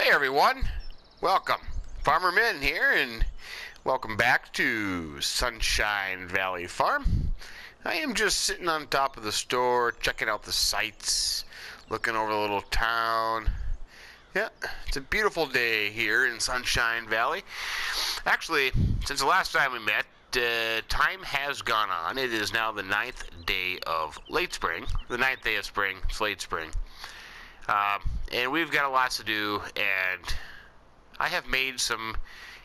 Hey everyone, welcome. Farmer Min here, and welcome back to Sunshine Valley Farm. I am just sitting on top of the store, checking out the sights, looking over the little town. Yeah, it's a beautiful day here in Sunshine Valley. Actually, since the last time we met, time has gone on. It is now the 9th day of late spring. The 9th day of spring, it's late spring. And we've got a lot to do, and I have made some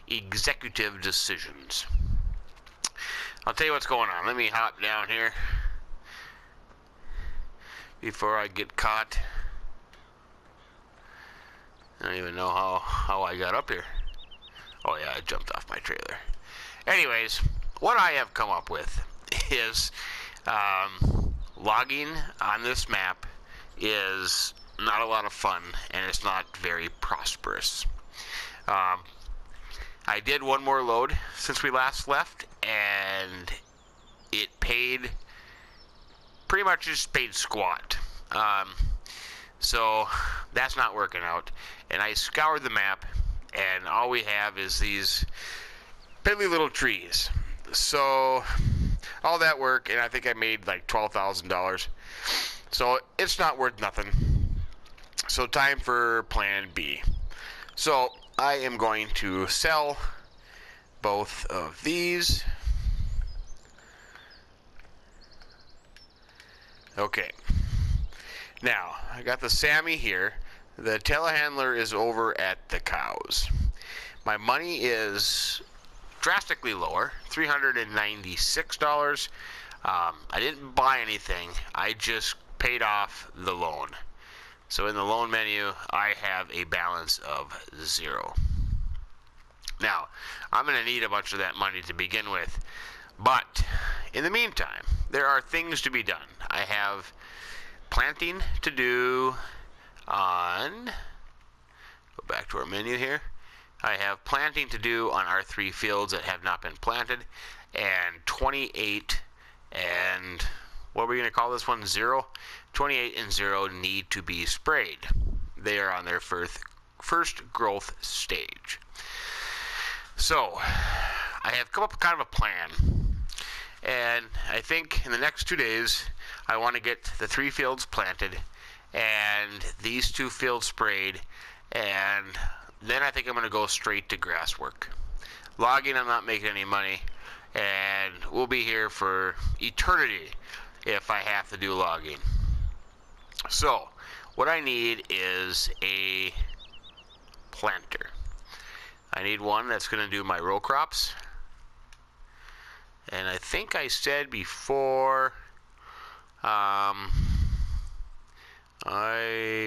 executive decisions. I'll tell you what's going on. Let me hop down here before I get caught. I don't even know how I got up here. Oh yeah, I jumped off my trailer. Anyways, what I have come up with is logging on this map is not a lot of fun, and it's not very prosperous. I did one more load since we last left, and it paid pretty much just paid squat. So that's not working out. And I scoured the map, and all we have is these piddly little trees. So all that work, and I think I made like $12,000. So it's not worth nothing. So time for plan B. So I am going to sell both of these. Okay. Now, I got the Sammy here. The telehandler is over at the cows. My money is drastically lower, $396. I didn't buy anything. I just paid off the loan. So in the loan menu, I have a balance of 0. Now, I'm going to need a bunch of that money to begin with. But in the meantime, there are things to be done. I have planting to do on, go back to our menu here. I have planting to do on our 3 fields that have not been planted, and 28 and, what are we going to call this one, 0? 28 and 0 need to be sprayed. They are on their first growth stage. So, I have come up with kind of a plan, and I think in the next 2 days, I want to get the 3 fields planted, and these 2 fields sprayed, and then I think I'm going to go straight to grass work. Logging, I'm not making any money, and we'll be here for eternity if I have to do logging. So, what I need is a planter. I need one that's going to do my row crops. And I think I said before I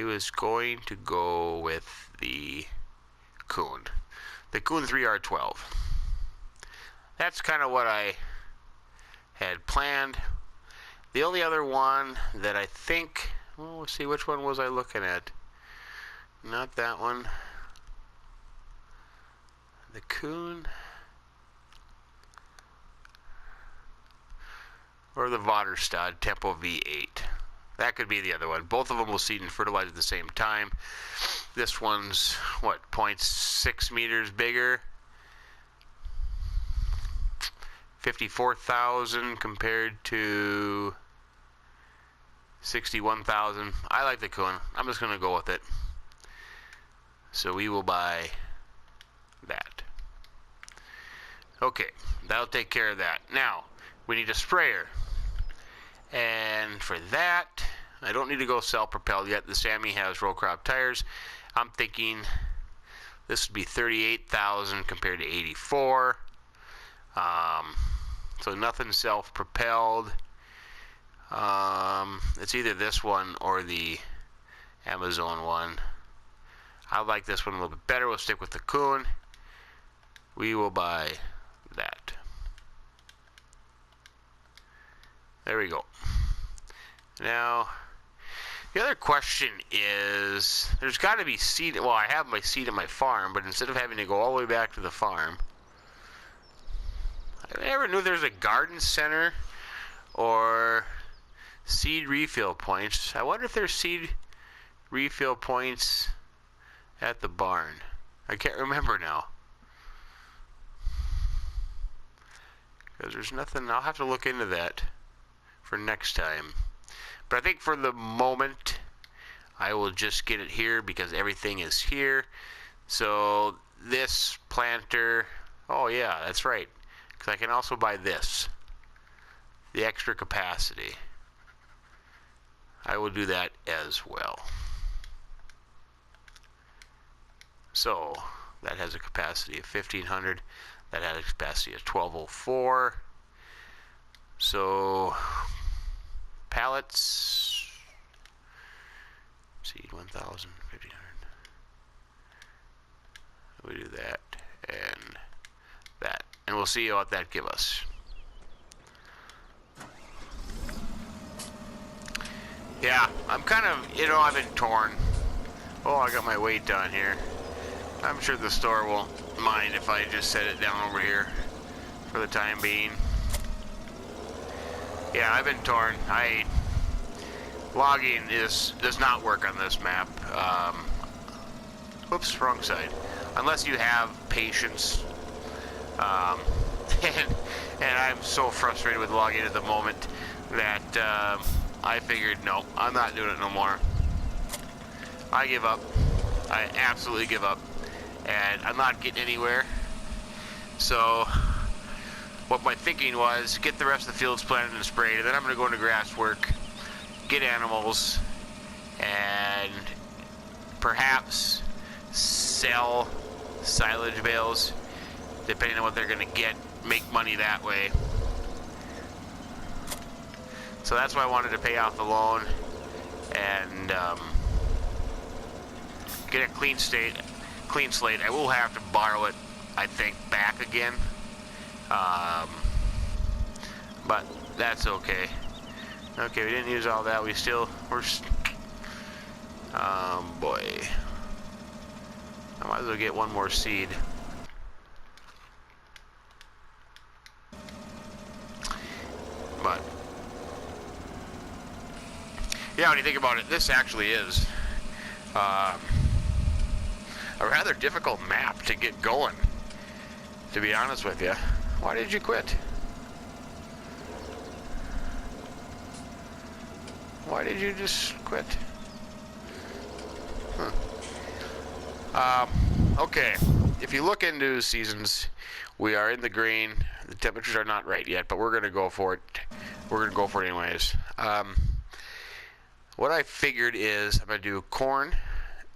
was going to go with the Kuhn 3R12. That's kind of what I had planned. The only other one that I think, well, let's see, which one was I looking at? Not that one. The Kuhn or the Waterstad Tempo V8. That could be the other one. Both of them will seed and fertilize at the same time. This one's, what, 0.6 meters bigger. 54,000 compared to 61,000. I like the Kuhn. I'm just going to go with it. So we will buy that. Okay, that'll take care of that. Now, we need a sprayer. And for that, I don't need to go self-propelled yet. The Sammy has row crop tires. I'm thinking this would be 38,000 compared to 84. So nothing self-propelled. It's either this one or the Amazon one. I like this one a little bit better. We'll stick with the Kuhn. We will buy that. There we go. Now, the other question is, there's got to be seed. Well, I have my seed at my farm, but instead of having to go all the way back to the farm, I never knew there's a garden center or seed refill points. I wonder if there's seed refill points at the barn? I can't remember now. Because there's nothing, I'll have to look into that for next time. But I think for the moment, I will just get it here because everything is here. So this planter, oh yeah, that's right. Because I can also buy this, the extra capacity. I will do that as well. So that has a capacity of 1500. That has a capacity of 1204. So pallets, seed 1000, 1500. We do that and that, and we'll see what that gives us. Yeah, I'm kind of, I've been torn. Oh, I got my weight down here. I'm sure the store won't mind if I just set it down over here for the time being. Yeah, I've been torn. Logging does not work on this map. Whoops, wrong side. Unless you have patience. And I'm so frustrated with logging at the moment that I figured, no, I'm not doing it no more. I give up. I absolutely give up. And I'm not getting anywhere. So what my thinking was, get the rest of the fields planted and sprayed, and then I'm going to go into grass work, get animals, and perhaps sell silage bales, depending on what they're going to get, make money that way. So that's why I wanted to pay off the loan and get a clean slate. I will have to borrow it, I think, back again. But that's okay. Okay, we didn't use all that. We're boy. I might as well get one more seed. But yeah, when you think about it, this actually is a rather difficult map to get going, to be honest with you. Why did you quit? Why did you just quit? Huh. Okay, if you look into seasons, we are in the green. The temperatures are not right yet, but we're going to go for it. We're going to go for it anyways. What I figured is I'm going to do corn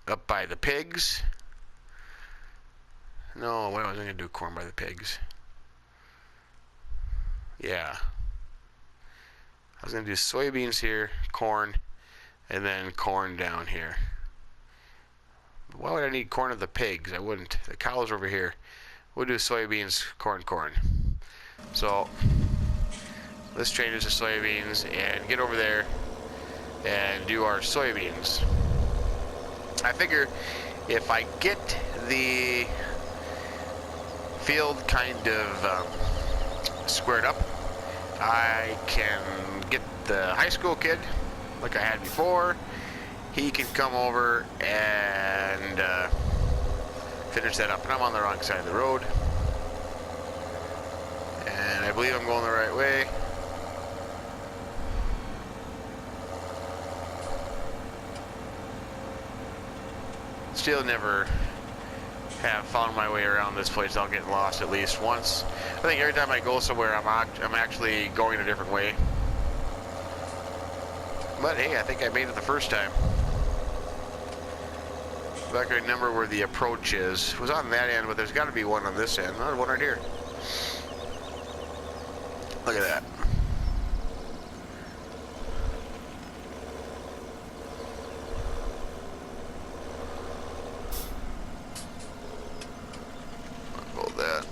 up by the pigs. No, why wasn't I going to do corn by the pigs? Yeah. I was going to do soybeans here, corn, and then corn down here. Why would I need corn of the pigs? I wouldn't. The cows are over here. We'll do soybeans, corn, corn. So let's change this to soybeans and get over there and do our soybeans. I figure if I get the field kind of squared up, I can get the high school kid like I had before. He can come over and finish that up. And I'm on the wrong side of the road. And I believe I'm going the right way. Still never have found my way around this place. I'll get lost at least once. I think every time I go somewhere, I'm actually going a different way. But hey, I think I made it the first time. If I can remember where the approach is. It was on that end, but there's got to be one on this end. Oh, there's one right here. Look at that. Hold that.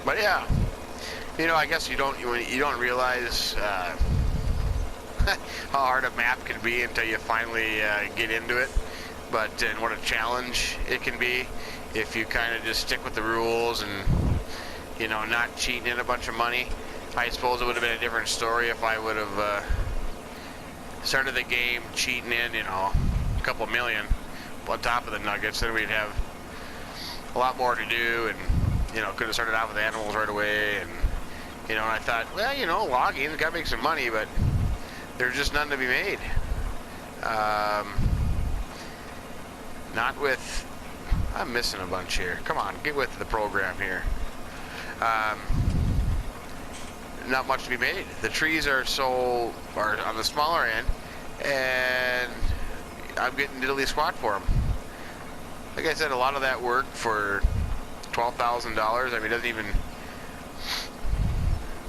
But yeah, I guess you don't realize how hard a map can be until you finally get into it. but and what a challenge it can be if you kind of just stick with the rules and, you know, not cheating in a bunch of money. I suppose it would have been a different story if I would have started the game cheating in, you know, a couple million on top of the nuggets. Then we'd have a lot more to do, and, you know, could have started out with animals right away. And, you know, and I thought, well, you know, logging, gotta make some money, but there's just none to be made. Not with, I'm missing a bunch here. Come on, get with the program here. Not much to be made. The trees are on the smaller end, and I'm getting diddly squat for them. Like I said, a lot of that work for $12,000. I mean,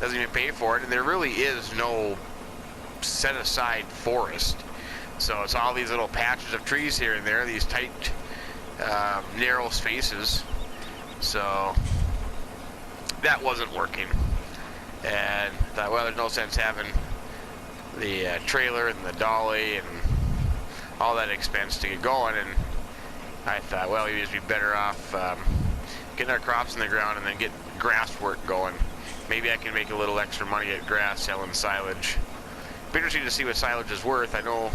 doesn't even pay for it, and there really is no set aside forest. So it's all these little patches of trees here and there, these tight, narrow spaces. So that wasn't working. And I thought, well, there's no sense having the trailer and the dolly and all that expense to get going. And I thought, well, we'd just be better off getting our crops in the ground and then get grass work going. Maybe I can make a little extra money at grass selling silage. Be interesting to see what silage is worth. I know,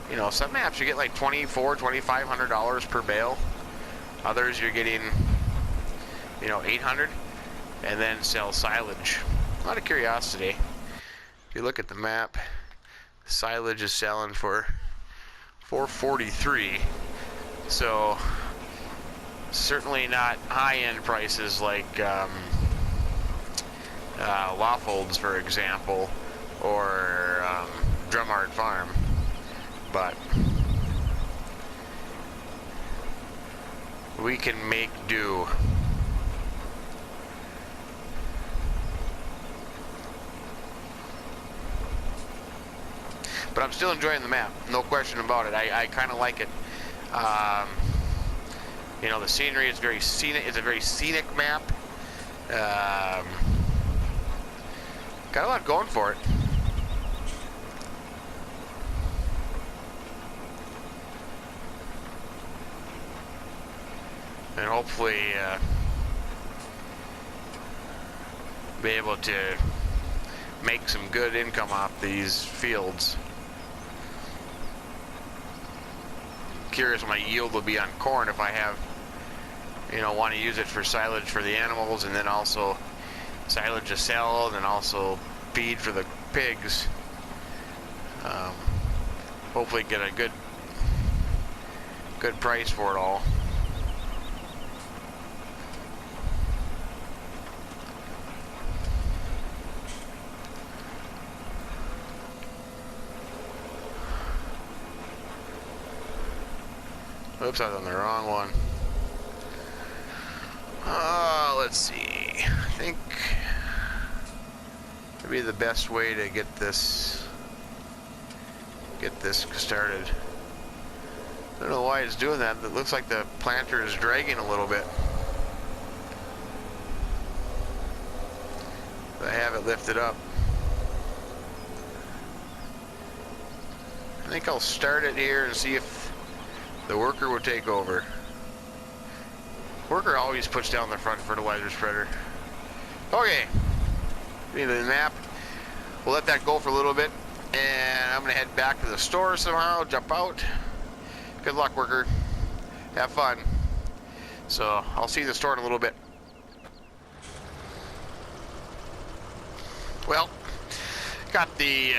you know, some maps you get like $2,400, $2,500 per bale. Others you're getting, you know, $800, and then sell silage. Out of curiosity, if you look at the map, silage is selling for $443. So certainly not high-end prices like Lawfolds, for example, or Drumard Farm, but we can make do. But I'm still enjoying the map, no question about it. I kind of like it. You know, the scenery is very scenic. It's a very scenic map. Got a lot going for it. And hopefully be able to make some good income off these fields. Curious what my yield will be on corn if I have, you know, want to use it for silage for the animals, and then also silage to sell, and then also feed for the pigs. Hopefully get a good price for it all. Oops, I was on the wrong one. Let's see. I think maybe the best way to get this started. I don't know why it's doing that. It looks like the planter is dragging a little bit. I have it lifted up. I think I'll start it here and see if the worker will take over. Worker always puts down the front fertilizer spreader. Okay, need the map. We'll let that go for a little bit, and I'm gonna head back to the store somehow, jump out. Good luck, worker. Have fun. So I'll see you in the store in a little bit. Well, got the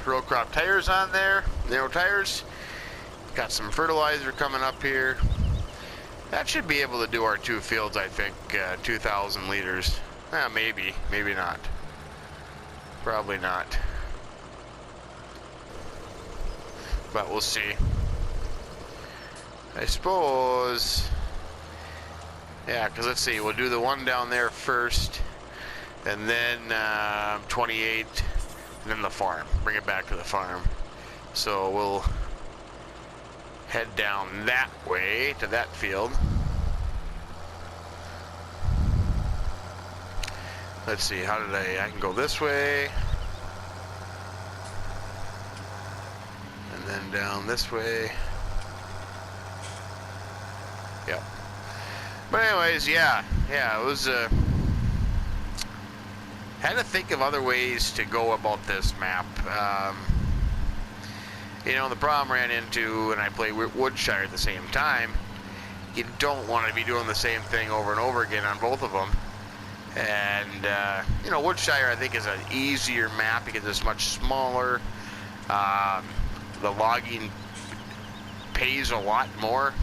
row crop tires on there, narrow tires. Got some fertilizer coming up here. That should be able to do our 2 fields, I think, 2,000 liters. Maybe not. Probably not. But we'll see. I suppose, yeah, because let's see, we'll do the one down there first, and then 28, and then the farm. Bring it back to the farm. So we'll head down that way to that field. Let's see, how did I can go this way, and then down this way. Yep. But anyways, yeah, it was, had to think of other ways to go about this map. You know, the problem I ran into when I play Woodshire at the same time, you don't want to be doing the same thing over and over again on both of them. And, you know, Woodshire, I think, is an easier map because it's much smaller. The logging pays a lot more.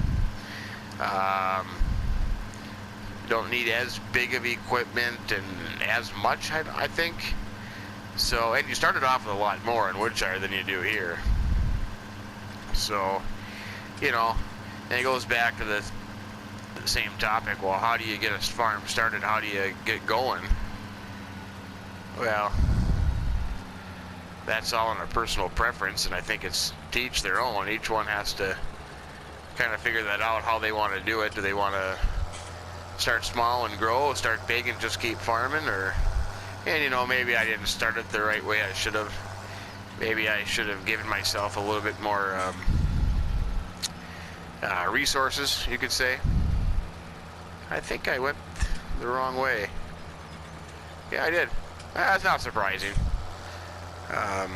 Don't need as big of equipment and as much, I think. So, and you started off with a lot more in Woodshire than you do here. So, you know, and it goes back to the same topic. Well, how do you get a farm started? How do you get going? Well, that's all in a personal preference, and I think it's to each their own. Each one has to kind of figure that out, how they want to do it. Do they want to start small and grow, start big and just keep farming? Or, and you know, maybe I didn't start it the right way I should have. Maybe I should have given myself a little bit more resources, you could say. I think I went the wrong way. Yeah, I did. That's not surprising. I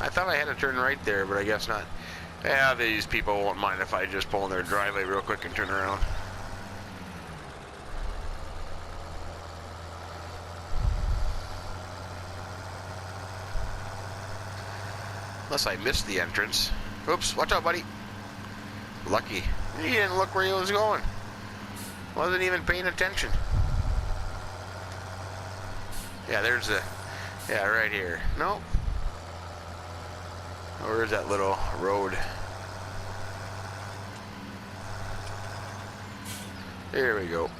thought I had to turn right there, but I guess not. Yeah, these people won't mind if I just pull in their driveway real quick and turn around. Unless I missed the entrance. Oops, watch out, buddy. Lucky. He didn't look where he was going. Wasn't even paying attention. Yeah, there's the... Yeah, right here. Nope. Where's that little road? There we go.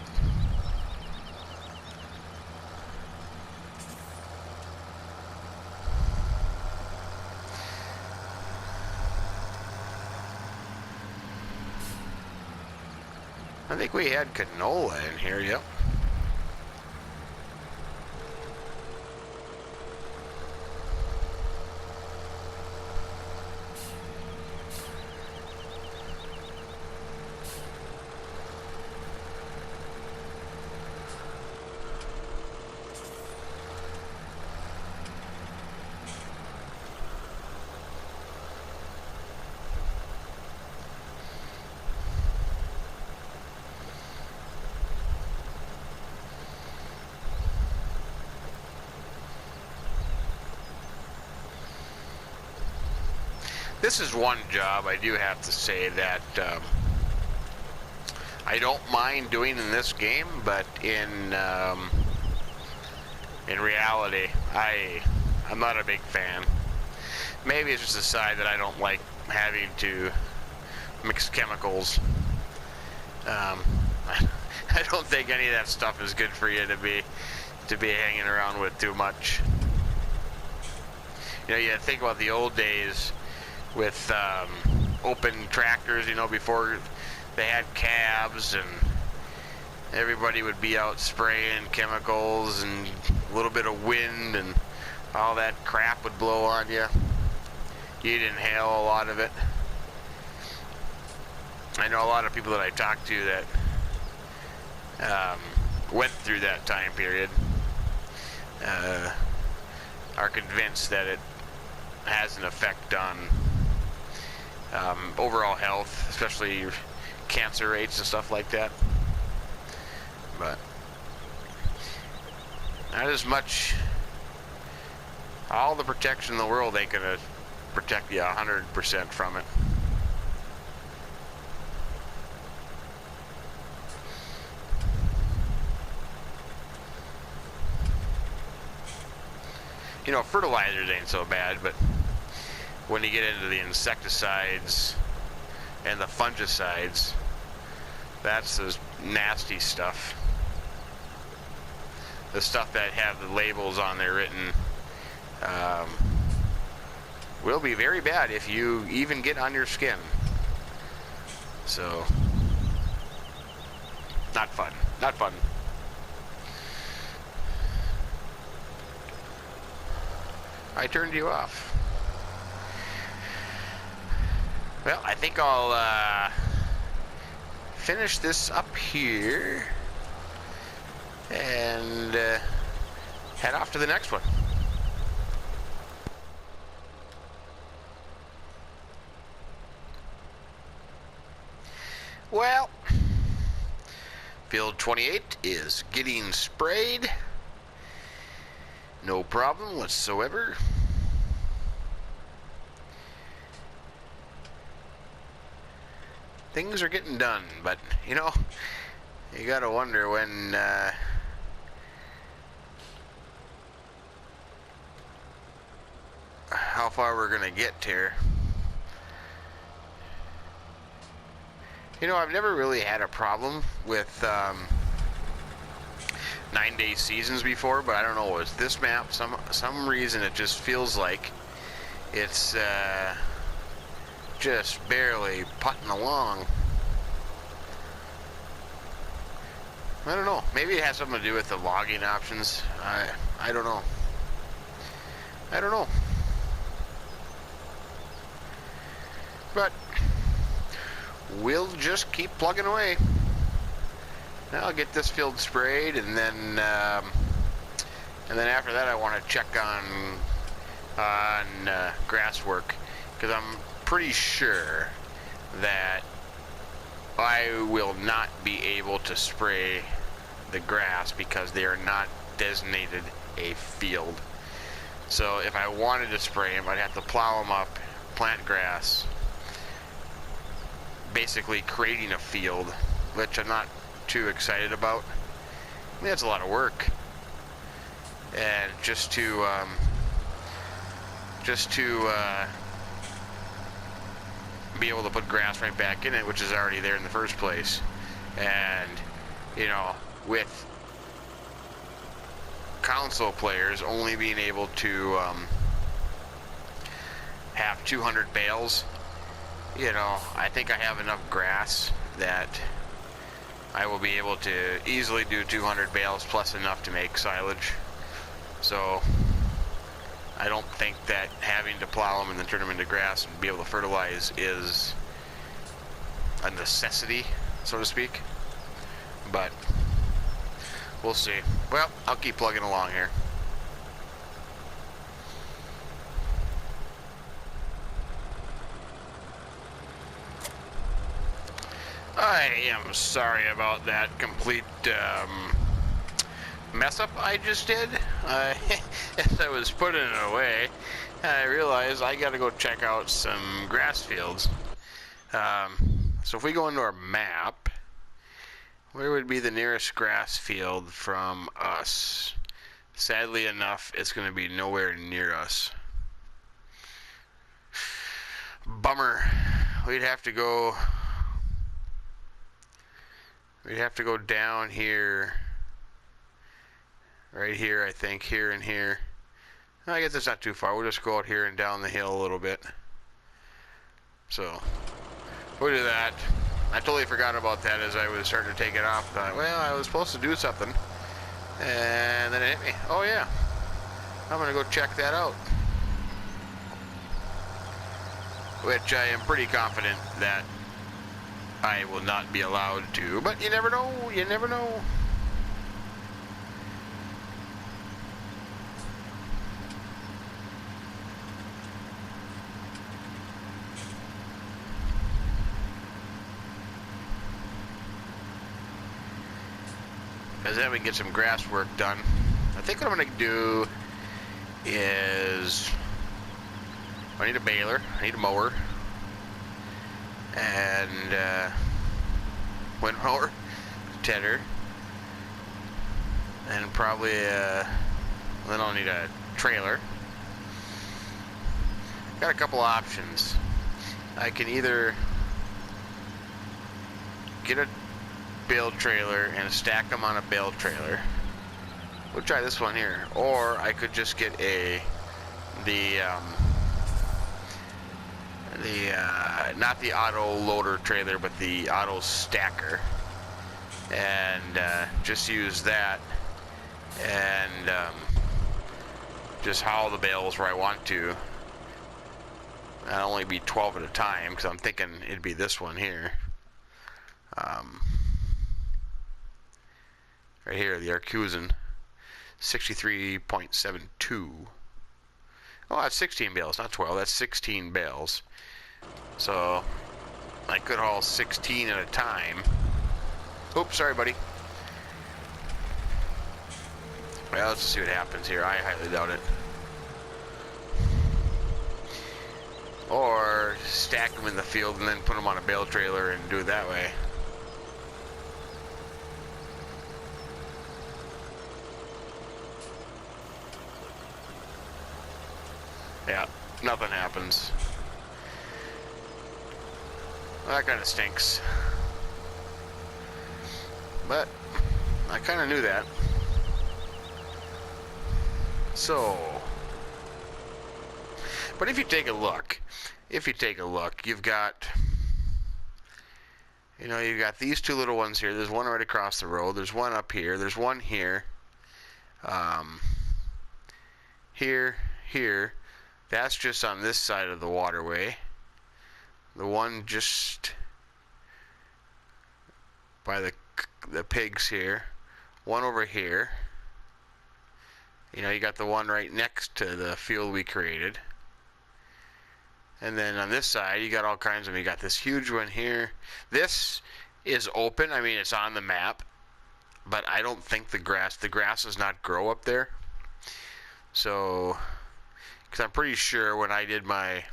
I think we had canola in here, yep. This is one job I do have to say that I don't mind doing in this game, but in reality, I'm not a big fan. Maybe it's just the side that I don't like having to mix chemicals. I don't think any of that stuff is good for you to be hanging around with too much. You know, you think about the old days with open tractors, you know, before they had cabs and everybody would be out spraying chemicals and a little bit of wind and all that crap would blow on you. You'd inhale a lot of it. I know a lot of people that I talked to that went through that time period are convinced that it has an effect on overall health, especially cancer rates and stuff like that. But not as much. All the protection in the world ain't gonna protect you 100% from it. You know, fertilizers ain't so bad, but when you get into the insecticides and the fungicides, that's the nasty stuff. The stuff that have the labels on there written will be very bad if you even get on your skin. So, not fun. Not fun. I turned you off. Well, I think I'll finish this up here and head off to the next one. Well, field 28 is getting sprayed. No problem whatsoever. Things are getting done, but you know, you gotta wonder when how far we're gonna get here. You know, I've never really had a problem with 9-day seasons before, but I don't know, with this map, some reason it just feels like it's just barely putting along. I don't know. Maybe it has something to do with the logging options. I don't know. I don't know. But we'll just keep plugging away. I'll get this field sprayed, and then after that, I want to check on grass work, because I'm pretty sure that I will not be able to spray the grass because they are not designated a field. So if I wanted to spray them, I'd have to plow them up, plant grass, basically creating a field, which I'm not too excited about. I mean, that's a lot of work, and just to be able to put grass right back in it, which is already there in the first place. And you know, with console players only being able to have 200 bales, you know, I think I have enough grass that I will be able to easily do 200 bales plus enough to make silage. So I don't think that having to plow them and then turn them into grass and be able to fertilize is a necessity, so to speak. But we'll see. Well, I'll keep plugging along here. I am sorry about that complete mess up I just did. As I was putting it away, I realized I gotta go check out some grass fields. So if we go into our map, where would be the nearest grass field from us? Sadly enough, it's going to be nowhere near us. Bummer. We'd have to go down here. Right here, I think. Here and here. I guess it's not too far. We'll just go out here and down the hill a little bit. So we'll do that. I totally forgot about that as I was starting to take it off. Thought, well, I was supposed to do something. And then it hit me. Oh yeah. I'm going to go check that out. Which I am pretty confident that I will not be allowed to. But you never know. You never know. Because then we can get some grass work done. I think what I'm going to do is I need a baler, I need a mower, and wind mower, tedder, and probably then I'll need a trailer. Got a couple options. I can either get a bale trailer and stack them on a bale trailer. We'll try this one here, or I could just get not the auto loader trailer, but the auto stacker, and just use that and just haul the bales where I want to. That'll only be 12 at a time, because I'm thinking it'd be this one here. Right here, the Arcusin, 63.72. Oh, that's 16 bales, not 12. That's 16 bales. So I could haul 16 at a time. Oops, sorry, buddy. Well, let's just see what happens here. I highly doubt it. Or stack them in the field and then put them on a bale trailer and do it that way. Yeah, nothing happens. Well, that kind of stinks. But I kind of knew that. So, but if you take a look, you've got, you know, you've got these two little ones here. There's one right across the road. There's one up here. There's one here. Here. That's just on this side of the waterway. The one just by the pigs here. One over here. You know, you got the one right next to the field we created. And then on this side, you got all kinds of them. You got this huge one here. This is open. I mean, it's on the map. But I don't think the grass does not grow up there. So, because I'm pretty sure when I did my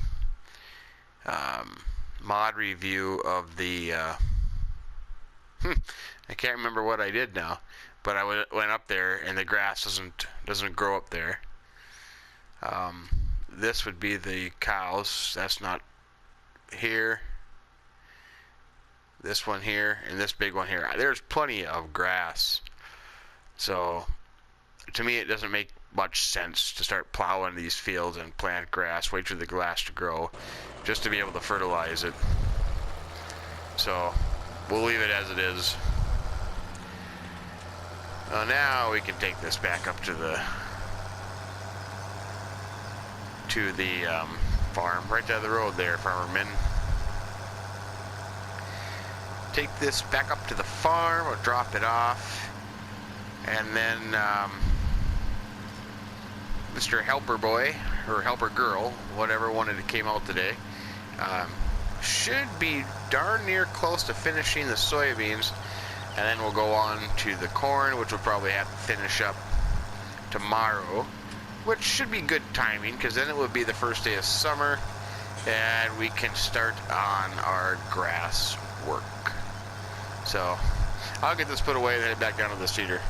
mod review of the, I can't remember what I did now, but I went up there and the grass doesn't grow up there. This would be the cows. That's not here. This one here and this big one here. There's plenty of grass. So to me, it doesn't make much sense to start plowing these fields and plant grass, wait for the grass to grow, just to be able to fertilize it. So we'll leave it as it is. Now we can take this back up to the farm, right down the road there, Farmerman. Take this back up to the farm, or drop it off, and then Mr. Helper Boy, or Helper Girl, whatever one it came out today, should be darn near close to finishing the soybeans, and then we'll go on to the corn, which we'll probably have to finish up tomorrow, which should be good timing, because then it would be the first day of summer, and we can start on our grass work. So I'll get this put away and head back down to the cedar.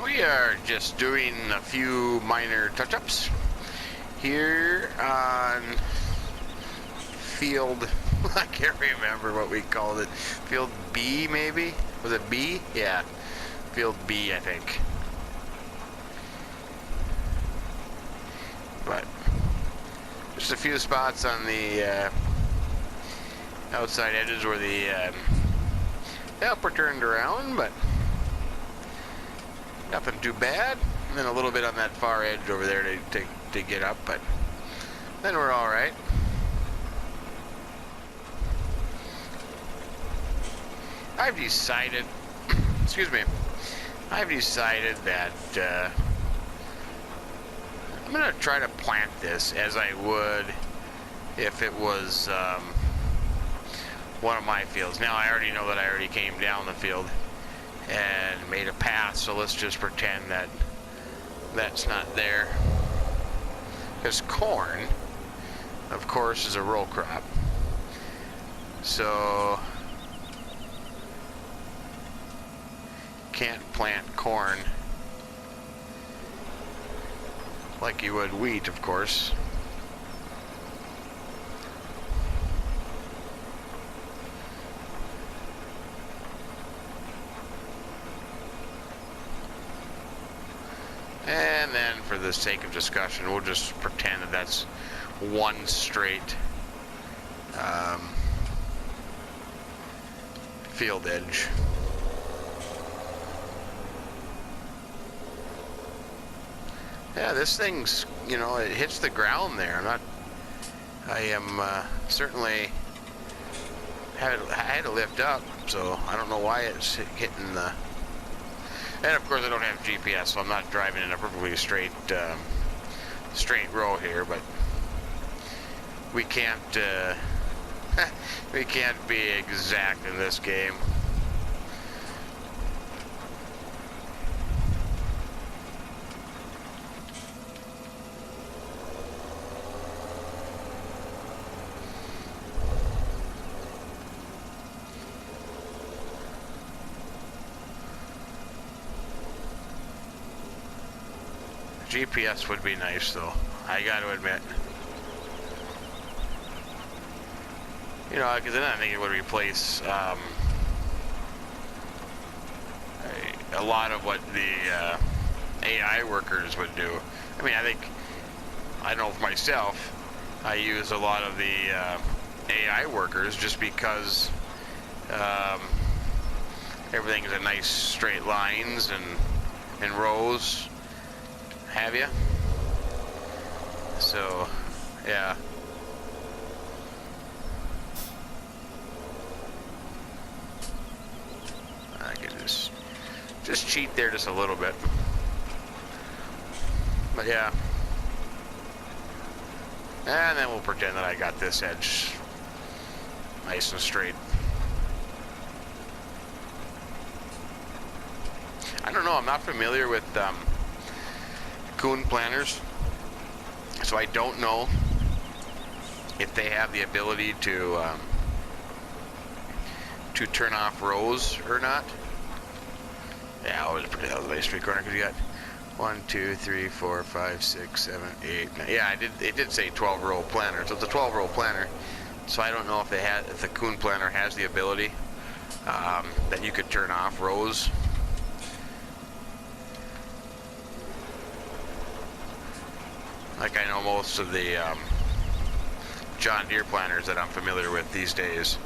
We are just doing a few minor touch-ups here on field, I can't remember what we called it, field B maybe? Was it B? Yeah, field B I think. But just a few spots on the outside edges where the helper turned around, but nothing too bad. And then a little bit on that far edge over there to get up, but then we're all right. I've decided, excuse me, I've decided that I'm going to try to plant this as I would if it was one of my fields. Now I already know that I already came down the field and made a path, so let's just pretend that that's not there. Because corn, of course, is a row crop. So can't plant corn like you would wheat, of course. And then for the sake of discussion, we'll just pretend that that's one straight field edge. Yeah, this thing's, you know, it hits the ground there. I am certainly I had to lift up, so I don't know why it's hitting the... And of course I don't have GPS, so I'm not driving in a perfectly straight row here, but we can't we can't be exact in this game. GPS would be nice, though. I got to admit. You know, because then I think it would replace a lot of what the AI workers would do. I mean, I know for myself, I use a lot of the AI workers just because everything's in nice straight lines and rows. Have you? So, yeah. I could just cheat there just a little bit. But yeah. And then we'll pretend that I got this edge nice and straight. I don't know, I'm not familiar with Coon planners, so I don't know if they have the ability to turn off rows or not. Yeah, I'll just pretend that was a nice straight corner because you got 1, 2, 3, 4, 5, 6, 7, 8, 9. Yeah, it did say 12-row planner, so it's a 12-row planner. So I don't know if if the Coon planner has the ability that you could turn off rows. Like I know most of the John Deere planners that I'm familiar with these days,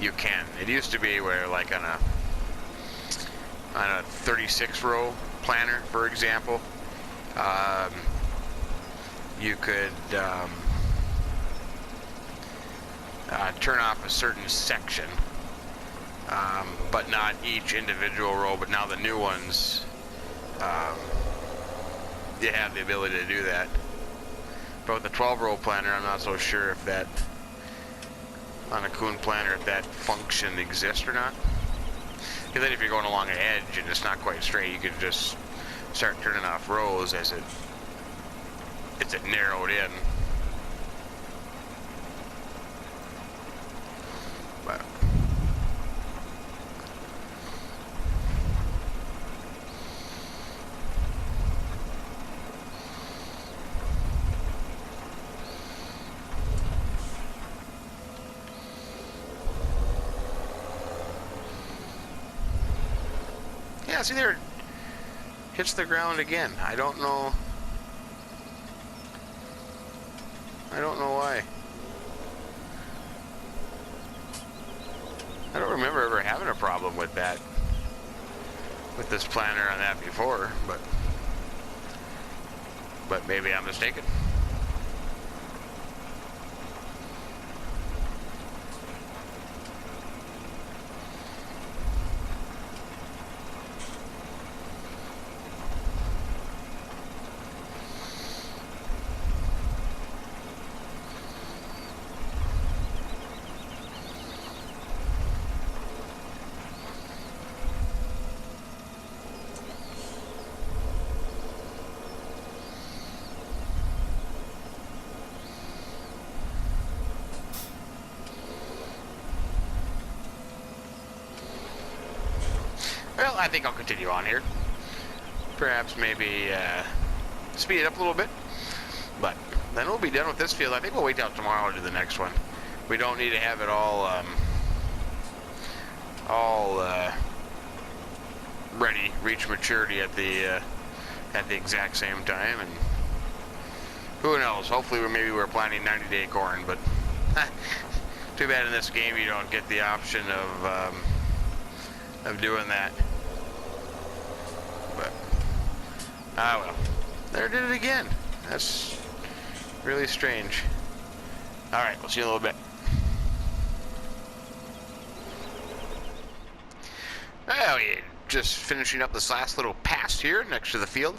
you can. It used to be where, like on a 36-row planner, for example, you could turn off a certain section, but not each individual row. But now the new ones, you have the ability to do that. But with the 12-row planner, I'm not so sure if that, on a Coon planner, if that function exists or not. Because then if you're going along an edge and it's not quite straight, you could just start turning off rows as it narrowed in. But yeah, see there, hits the ground again. I don't know why. I don't remember ever having a problem with that, with this planner on that before, but maybe I'm mistaken. Well, I think I'll continue on here. Perhaps maybe speed it up a little bit. But then we'll be done with this field. I think we'll wait till tomorrow to do the next one. We don't need to have it all ready, reach maturity at the exact same time. And who knows? Hopefully, maybe we're planting 90-day corn. But too bad in this game you don't get the option of doing that. But well, there did it again. That's really strange. All right, we'll see you in a little bit. Well, yeah, just finishing up this last little pass here next to the field.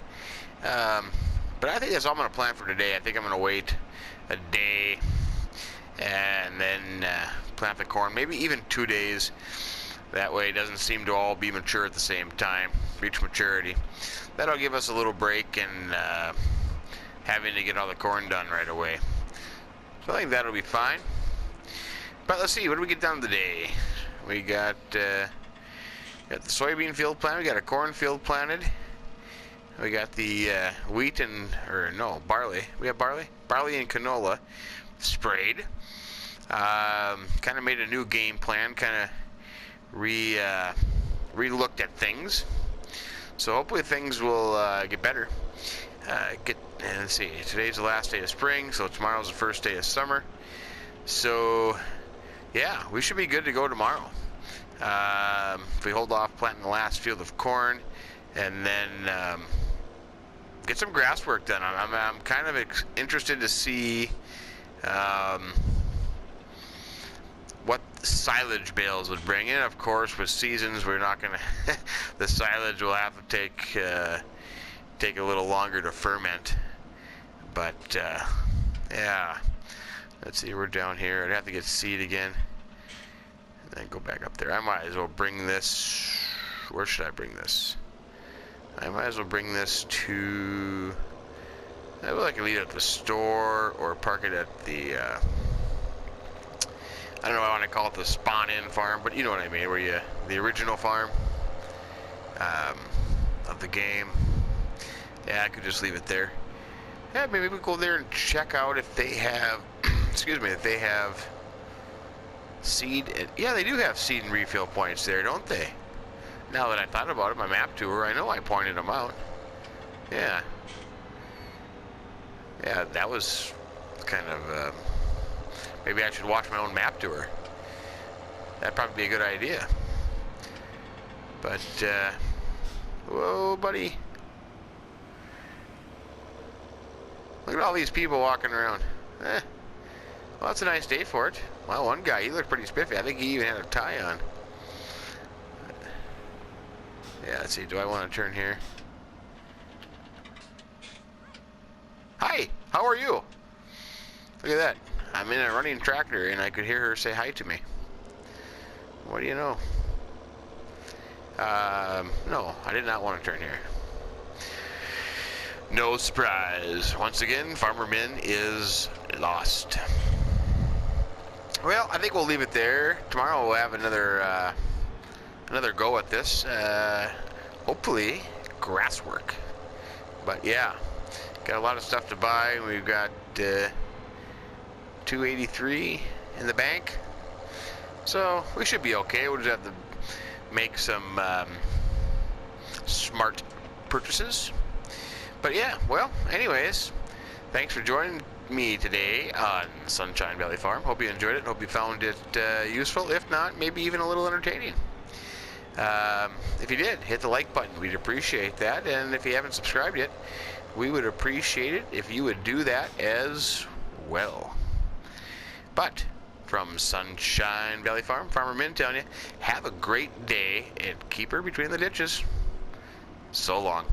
But I think that's all I'm going to plan for today. I think I'm going to wait a day and then plant the corn, maybe even 2 days. That way it doesn't seem to all be mature at the same time, reach maturity. That'll give us a little break and having to get all the corn done right away. So I think that'll be fine. But let's see, what do we get done today? We got the soybean field planted, we got a corn field planted. We got the wheat and, barley. We have barley? Barley and canola sprayed. Kind of made a new game plan, kind of re-looked at things. So hopefully things will get better. Let's see, today's the last day of spring, so tomorrow's the first day of summer. So, yeah, we should be good to go tomorrow. If we hold off planting the last field of corn, and then get some grass work done. I'm kind of interested to see what silage bales would bring in. Of course, with seasons, we're not gonna. The silage will have to take a little longer to ferment. But yeah, let's see. We're down here. I'd have to get seed again, and then go back up there. I might as well bring this. Where should I bring this? I might as well bring this to. I can leave it at the store or park it at the. I don't know. I want to call it the spawn-in farm, but you know what I mean. Where the original farm of the game. Yeah, I could just leave it there. Yeah, maybe we go there and check out if they have. Excuse me, if they have seed. Yeah, they do have seed and refill points there, don't they? Now that I thought about it, my map tour, I know I pointed them out. Yeah. Yeah, that was kind of, maybe I should watch my own map tour. That'd probably be a good idea. But, whoa, buddy. Look at all these people walking around. Well, that's a nice day for it. Well, one guy, he looked pretty spiffy. I think he even had a tie on. Yeah, let's see. Do I want to turn here? Hi, how are you? Look at that. I'm in a running tractor and I could hear her say hi to me. What do you know? No, I did not want to turn here. No surprise. Once again, Farmer Min is lost. Well, I think we'll leave it there. Tomorrow we'll have another go at this. Hopefully, grass work. But yeah, got a lot of stuff to buy. We've got $283 in the bank, so we should be okay. We'll just have to make some smart purchases. But yeah, well, anyways, thanks for joining me today on Sunshine Valley Farm. Hope you enjoyed it. Hope you found it useful. If not, maybe even a little entertaining. If you did, hit the like button. We'd appreciate that. And if you haven't subscribed yet, we would appreciate it if you would do that as well. But from Sunshine Valley Farm, Farmer Min telling you, have a great day and keep her between the ditches. So long.